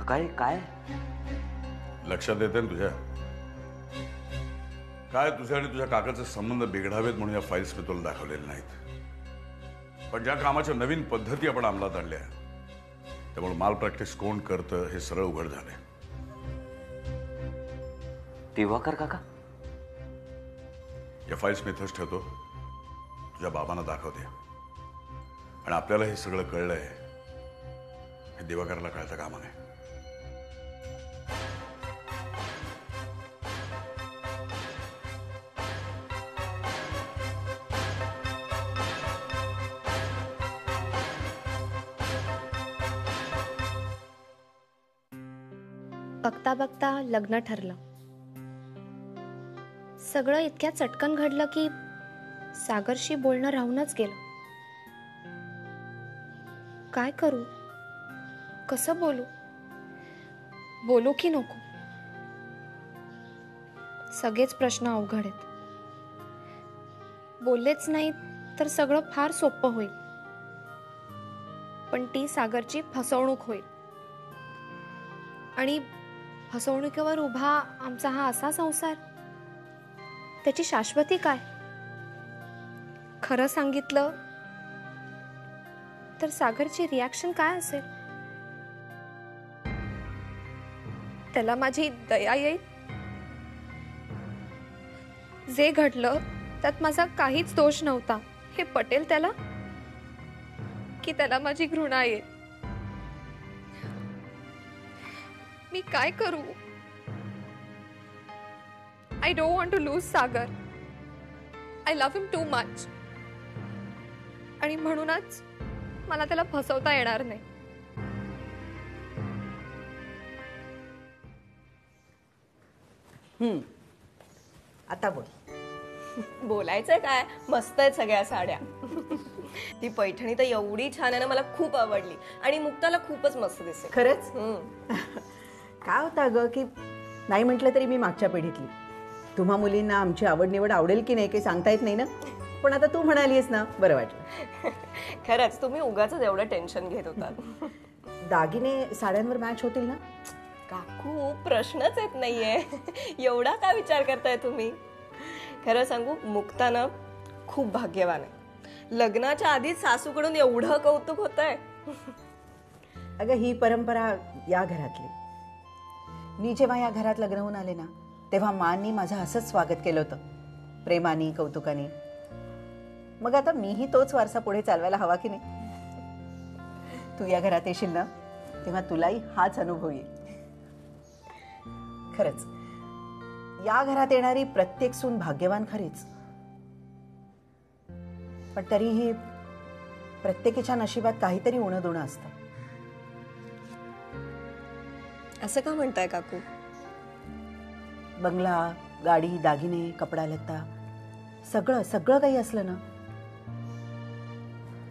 काय काय लक्षात येते ना तुझ्या? काय तुझ्या आणि तुझ्या काकाचे संबंध बिघडावेत म्हणून या फाईल्स मी तुला दाखवलेल्या नाहीत. पण ज्या कामाच्या नवीन पद्धती आपण अंमलात आणल्या त्यामुळे माल प्रॅक्टिस कोण करतं हे सरळ उघड झाले. दिवाकर काका, या फाईल्स मी इथंच ठेवतो, तुझ्या बाबांना दाखवते. आणि आपल्याला हे सगळं कळलंय हे दिवाकरला कळतं कामा नाही. बघता बघता लग्न ठरलं. सगळं इतक्या चटकन घडलं की सागरशी बोलणं राहूनच गेलं. काय करू, कसं बोलू, बोलू की नको, सगळेच प्रश्न अवघड आहेत. बोललेच नाही तर सगळं फार सोपं होईल, पण ती सागरची फसवणूक होईल. आणि फसवणुकीवर उभा आमचा हा असा संसार, त्याची शाश्वती काय? खरं सांगितलं तर सागरची रिॲक्शन काय असेल? त्याला माझी दया येईल? जे घडलं त्यात माझा काहीच दोष नव्हता हे पटेल त्याला, की त्याला माझी घृणा येईल? मी काय करू? I don't want to lose Sagar. I love him too much. आणि म्हणूनच मला त्याला फसवता येणार नाही. आता बोल. बोलायचंय काय, मस्त आहेत सगळ्या साड्या. ती पैठणी तर एवढी छान आहे ना, मला खूप आवडली. आणि मुक्ताला खूपच मस्त दिसते. खरंच? काय होतं ग की नाही म्हटलं तरी मी मागच्या पिढीतली. तुम्हा मुलींना आमची आवड निवड आवडेल की नाही काही सांगता येत नाही ना, पण आता तू म्हणालीस ना, बरं वाटलं. खरंच तुम्ही उगाच एवढं टेन्शन घेत होता. दागिने साड्यांवर मॅच होतील ना? काकू प्रश्नच येत नाहीये. एवढा का विचार करताय तुम्ही? खरं सांगू, मुक्तानं खूप भाग्यवान आहे. लग्नाच्या आधीच सासूकडून एवढं कौतुक होतंय. अगं ही परंपरा या घरातली. मी जेव्हा या घरात लग्न होऊन आले ना, तेव्हा मांनी माझं असंच स्वागत केलं होतं, प्रेमाने कौतुकाने. मग आता मीही तोच वारसा पुढे चालवायला हवा की नाही? तू या घरात येशील ना, तेव्हा तुलाही हाच अनुभव येईल. खरंच या घरात येणारी प्रत्येक सून भाग्यवान खरीच, पण तरीही प्रत्येकीच्या नशिबात काहीतरी उणं दुणं असतं. असं का म्हणताय काकू? बंगला, गाडी, दागिने, कपडा लत्ता सगळं सगळं काही असलं ना,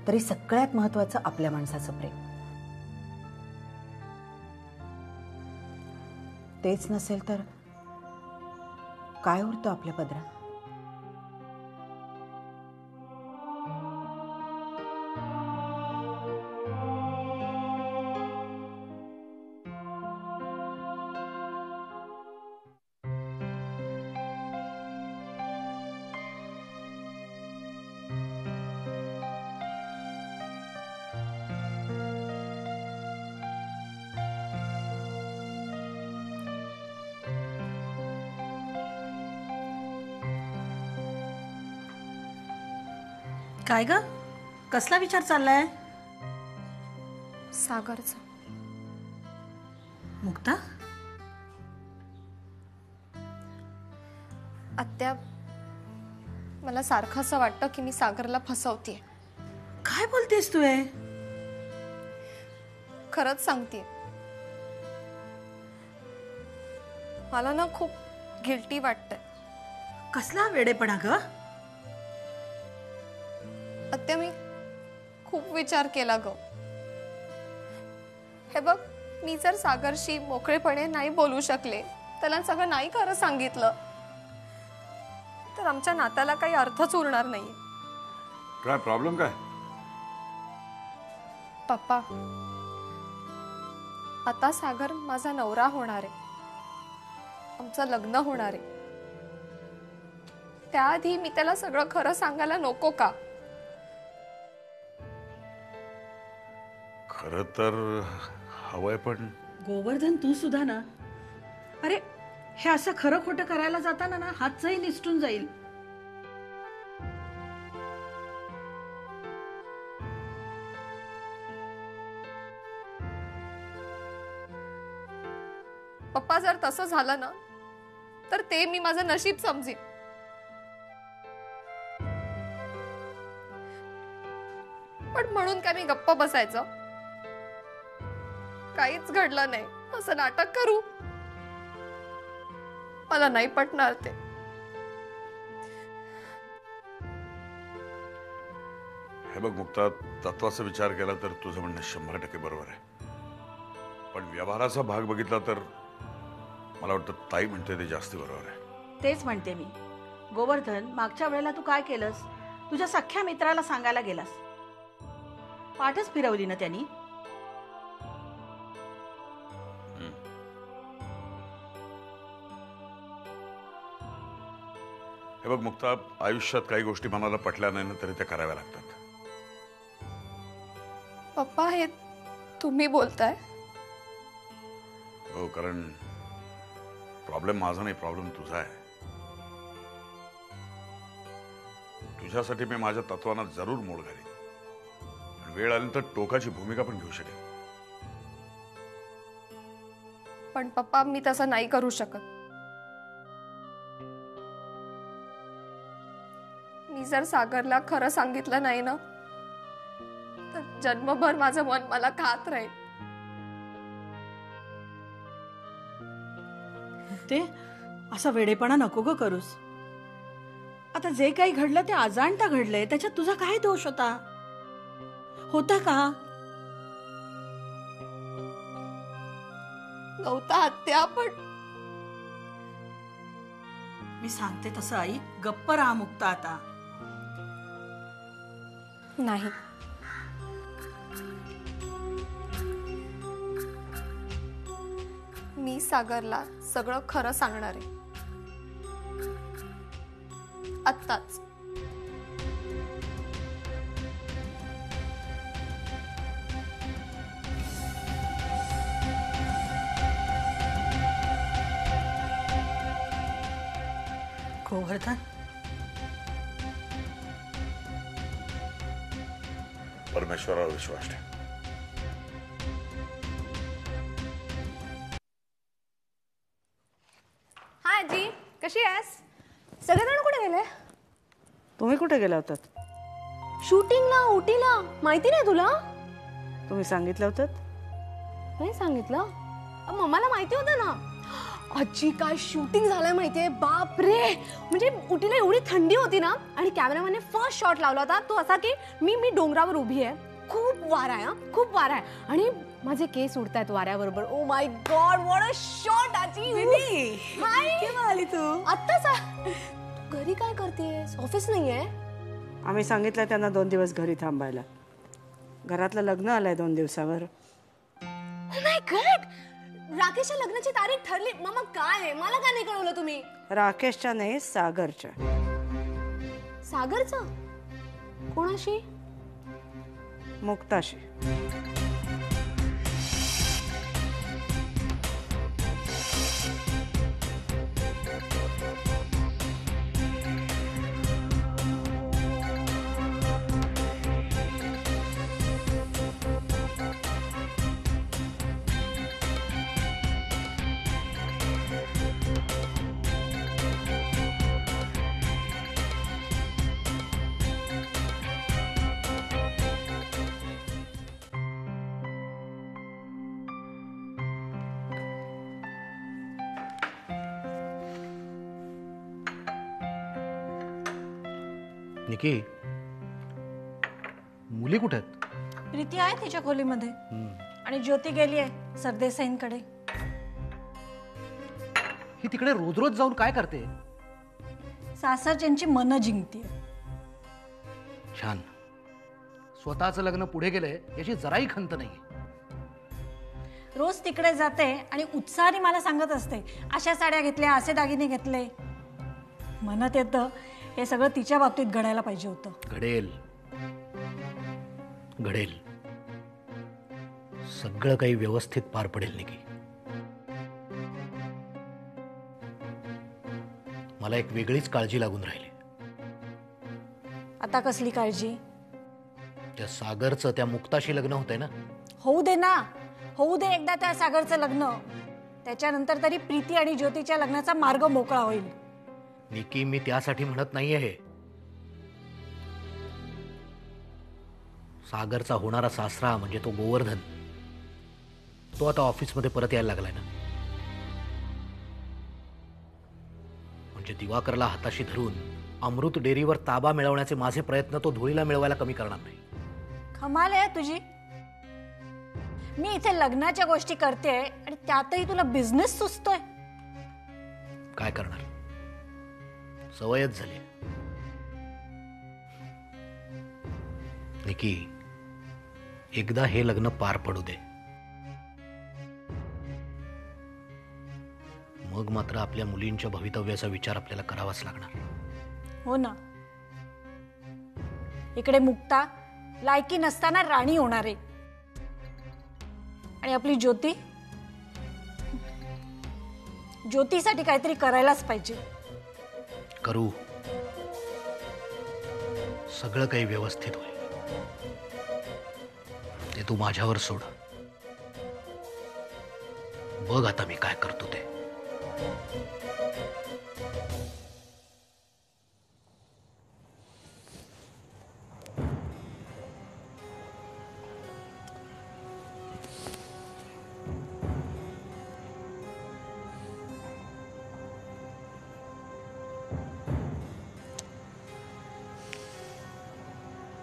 तरी सगळ्यात महत्वाचं आपल्या माणसाचं प्रेम. तेच नसेल तर काय उरतं आपल्या पदरात? काय ग, कसला विचार चाललाय? सागरचा. मुक्ता, आत्या, मला सारखं असं वाटतं की मी सागरला फसवतेय. काय बोलतेस तू? खरंच सांगतेय. मला ना खूप गिल्टी वाटतंय. कसला वेडेपणा ग? आत्या, मी खूप विचार केला ग. हे बघ, मी जर सागरशी मोकळेपणे नाही बोलू शकले, त्याला सगळं नाही खरं सांगितलं, तर आमच्या नात्याला काही अर्थच उरणार नाही. काय प्रॉब्लेम काय? पप्पा, आता सागर माझा नवरा होणार आहे, आमचं लग्न होणार आहे. त्याआधी मी त्याला सगळं खरं सांगायला नको का? खरं तर हवंय, पण गोवर्धन तू सुद्धा ना. अरे हे असं खरं खोटं करायला जाताना ना हातचंही निसटून जाईल. पप्पा, जर तसं झालं ना तर ते मी माझं नशीब समजीन. पण म्हणून काय मी गप्प बसायचं? काहीच घडलं नाही असं नाटक करू? मला नाही पटणार ते. हे बघ मुक्ता, तत्वाचा विचार केला तर तुझं म्हणणं 100% बरोबर आहे. पण व्यवहाराचा भाग बघितला तर मला वाटतं ताई म्हणते ते जास्त बरोबर आहे. तेच म्हणते मी. गोवर्धन, मागच्या वेळेला तू काय केलंस? तुझ्या सख्ख्या मित्राला सांगायला गेलास. पाठच फिरवली ना त्यांनी. हे बघ मुक्ता, आयुष्यात काही गोष्टी मनाला पटल्या नाही ना तरी त्या कराव्या लागतात. पप्पा, हे तुम्ही बोलताय? हो, कारण प्रॉब्लेम माझा नाही, प्रॉब्लेम तुझा आहे. तुझ्यासाठी मी माझ्या तत्वांना जरूर मोड घालीन. वेळ आली तर टोकाची भूमिका पण घेऊ शकेन. पण पप्पा, मी तसं नाही करू शकत. मी जर सागरला खरं सांगितलं नाही ना तर जन्मभर माझं मन मला खात राहील. ते असा वेडेपणा नको ग करूस. आता जे काही घडलं ते अजाणता घडलंय, त्याच्यात तुझा काय दोष होता? होता का? नव्हता आत्या, पण मी सांगते तसं आई, गप्प राहा मुक्ता आता. नाही. मी सागरला सगळं खरं सांगणार आहे आत्ताच. गोवर्धन, परमेश्वरावर विश्वास ठेव. हाय आजी, कशी आहेस? सगळेजण कुठे गेले? तुम्ही कुठे गेला होतात? शूटिंगला, उटीला. माहिती नाही तुला? तुम्ही सांगितलं होतं? नाही सांगितलं. मम्माला माहिती होतं ना. आजी, काय शूटिंग झालंय माहितीये? बाप रे, म्हणजे उटीला एवढी थंडी होती ना, आणि कॅमेरामॅनने फर्स्ट शॉट लावला होता तो असा की मी डोंगरावर उभी आहे, खूप वारा आहे, खूप वारा आहे, आणि माझे केस उडतायत वाऱ्याबरोबर. Oh my god, what a shot आजी. हाय, केव्हा आली तू? आत्ताच. तू घरी काय करतेस? ऑफिस नाहीये? आम्ही सांगितलं त्यांना 2 दिवस घरी थांबायला. घरातलं लग्न आलंय 2 दिवसावर. ओ माय गॉड, राकेशच्या लग्नाची तारीख ठरली. मग काय आहे? मला का नाही कळवलं तुम्ही? राकेशच्या नाही, सागरच्या. सागरचं? कोणाशी? मुक्ताशी. निकी, मुली कुठे आहेत? प्रीती आहे तिच्या खोलीमध्ये, आणि ज्योती गेली आहे सरदेसाईंकडे. ही तिकडे रोज रोज जाऊन काय करते? सासरच्यांची मनं जिंकते. छान. स्वतःचं लग्न पुढे गेलंय याची जराही खंत नाही. रोज तिकडे जाते आणि उत्साहाने मला सांगत असते, अशा साड्या घेतल्या, असे दागिने घेतले. मनात येतं हे सगळं तिच्या बाबतीत घडायला पाहिजे होतं. घडेल घडेल, सगळं काही व्यवस्थित पार पडेल निकी. मला एक वेगळीच काळजी लागून राहिली. आता कसली काळजी? त्या सागरचं त्या मुक्ताशी लग्न होतंय ना. होऊ दे ना, होऊ दे एकदा त्या सागरचं लग्न. त्याच्यानंतर तरी प्रीती आणि ज्योतीच्या लग्नाचा मार्ग मोकळा होईल. निकी, मी त्यासाठी म्हणत नाहीये हे. सागरचा होणारा सासरा म्हणजे तो गोवर्धन, तो आता ऑफिसमध्ये परत यायला लागलाय ना. म्हणजे दिवाकरला हाताशी धरून अमृत डेअरीवर ताबा मिळवण्याचे माझे प्रयत्न तो धुळीला मिळवायला कमी करणार नाही. कमाल आहे तुझी. मी इथे लग्नाच्या गोष्टी करते आणि त्यातही तुला बिझनेस सुचतोय. काय करणार, सवयच झाली. निकी, एकदा हे लग्न पार पडू दे, मग मात्र आपल्या मुलींच्या भवितव्याचा विचार आपल्याला करावाच लागणार. हो ना. इकडे मुक्ता लायकी नसताना राणी होणार आहे आणि आपली ज्योती, ज्योतीसाठी काहीतरी करायलाच पाहिजे. करू, सगळं काही व्यवस्थित होईल. ते तू माझ्यावर सोड. बघ आता मी काय करतो ते.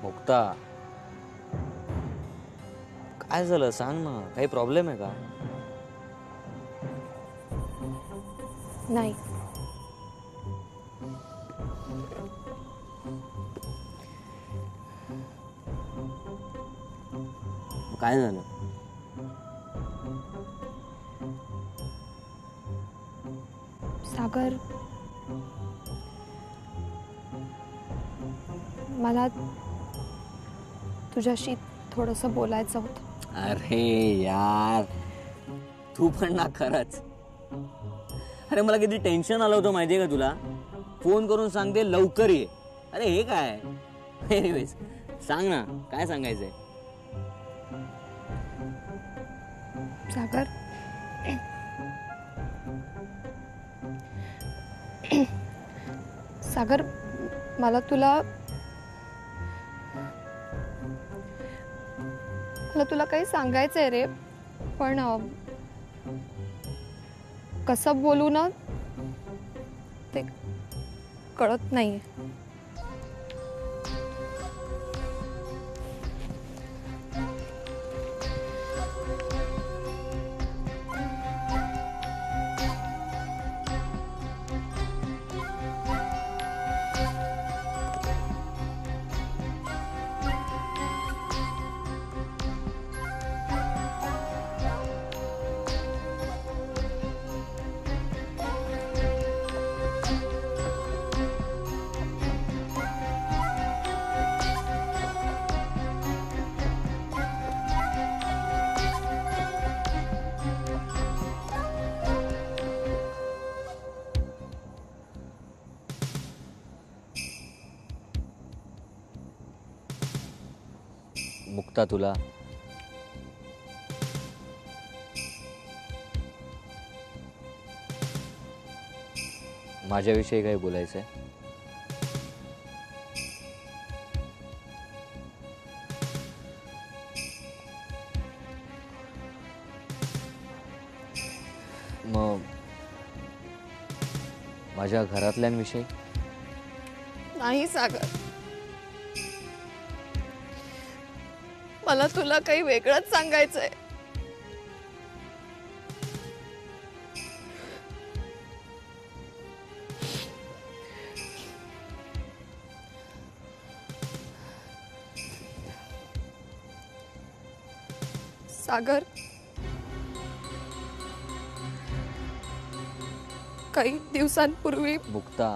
मुक्ता, काय झालं सांग ना, काही प्रॉब्लेम आहे का? नाही. काय झालं? सागर, मला तुझ्याशी थोडंसं बोलायचं होतं. अरे यार, तू पण ना खरंच. अरे मला किती टेन्शन आलं होतं माहितीये का तुला. फोन करून सांगते लवकर ये. अरे हे काय. एनिवेज सांग ना, काय सांगायचंय? सागर, सागर, मला तुला काही सांगायचंय रे, पण कसं बोलू ना ते कळत नाहीये. मुक्ता, तुला माझ्याविषयी काही बोलायचंय? मग माझ्या घरातल्यांविषयी? नाही सागर, मला तुला काही वेगळंच सांगायचंय. सागर, काही दिवसांपूर्वी मुक्ता,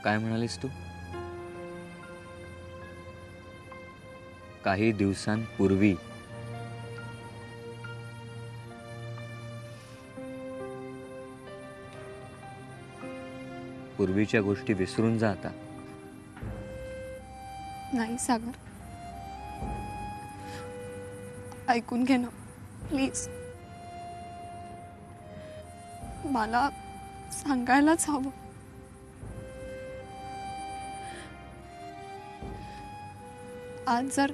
काय म्हणालीस तू? काही दिवसांपूर्वी. पूर्वीच्या गोष्टी विसरून जा आता. नाही सागर, ऐकून घे ना प्लीज. मला सांगायलाच हवं. आज जर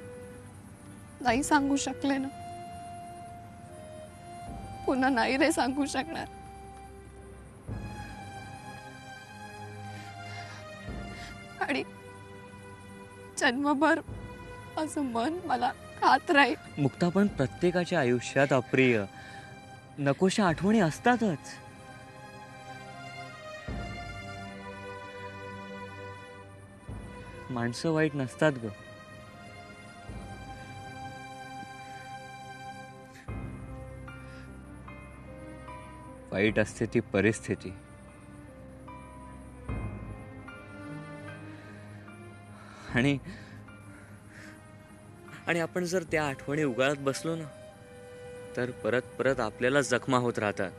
नाही सांगू शकले ना, पुन्हा नाही रे सांगू शकणार. आणि जन्मभर असं मन मला खात राहील. मुक्ता, पण प्रत्येकाच्या आयुष्यात अप्रिय नकोशा आठवणी असतातच. माणसं वाईट नसतात ग. वाईट असते ती परिस्थिती. आणि आपण जर त्या आठवणी उगाळत बसलो ना, तर परत परत आपल्याला जखमा होत राहतात.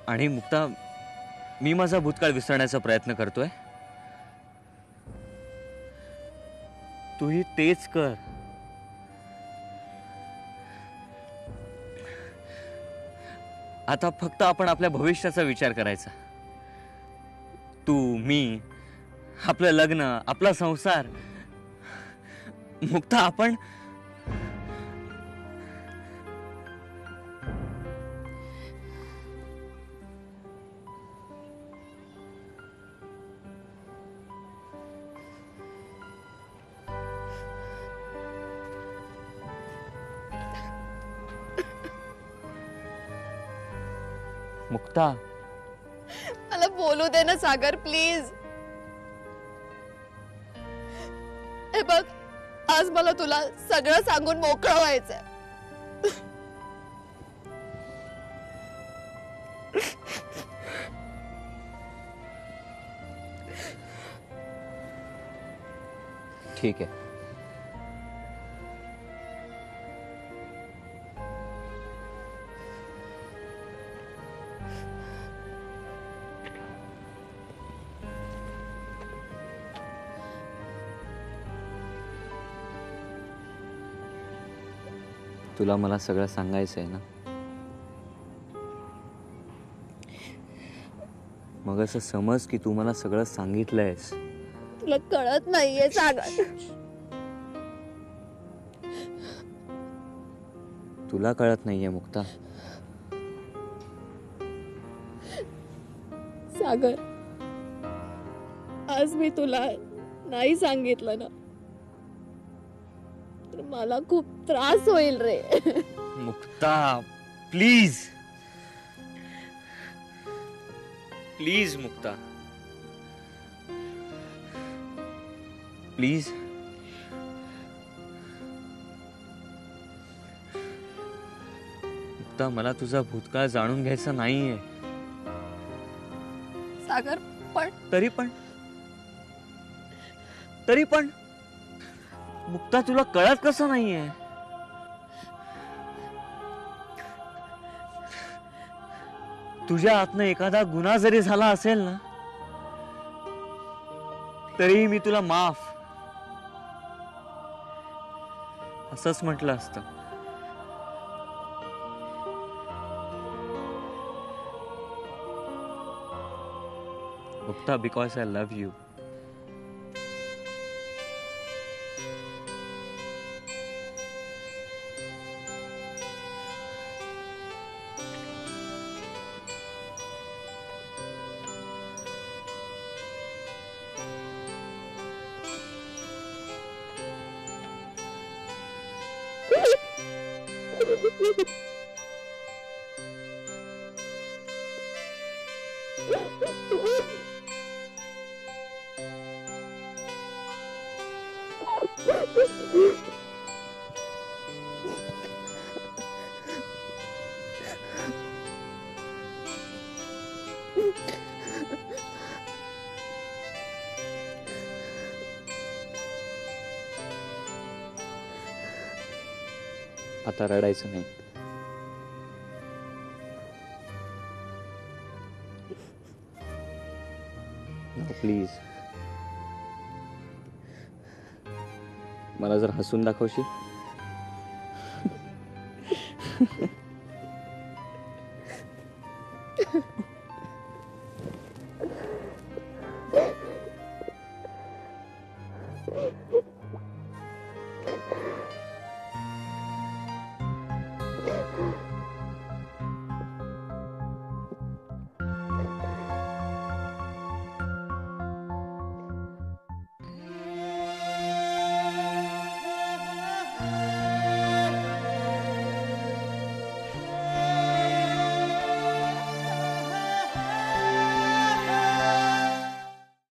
आणि मुक्ता, मी माझा भूतकाळ विसरण्याचा प्रयत्न करतोय. तूही तेच कर. आता फक्त आपण आपल्या भविष्याचा विचार करायचा. तू, मी, आपलं लग्न, आपला संसार. मुक्ता, आपण मुक्ता, मला बोलू दे ना सागर प्लीज. हे बघ, आज मला तुला सगळं सांगून मोकळं व्हायचंय. ठीक आहे. तुला मला सगळं सांगायचं आहे ना? मग असं समज की तू मला सगळं सांगितलंयस. तुला कळत नाहीये सागर. तुला कळत नाहीये मुक्ता. सागर, आज मी तुला नाही सांगितलं ना, तर मला खूप त्रास होईल रे. Mukta, please please Mukta, please. Mukta, मला तुझा भूतकाळ जाणून घ्यायचा नाहीये. सागर, पण तरी पण मुक्ता, तुला कळत कसं नाहीये? तुझ्या आतनं एखादा गुन्हा जरी झाला असेल ना, तरीही मी तुला माफ असंच म्हटलं असतं. Mukta, because I love you. आता रडायचं नाही. प्लीज मला जर हसून दाखवशील.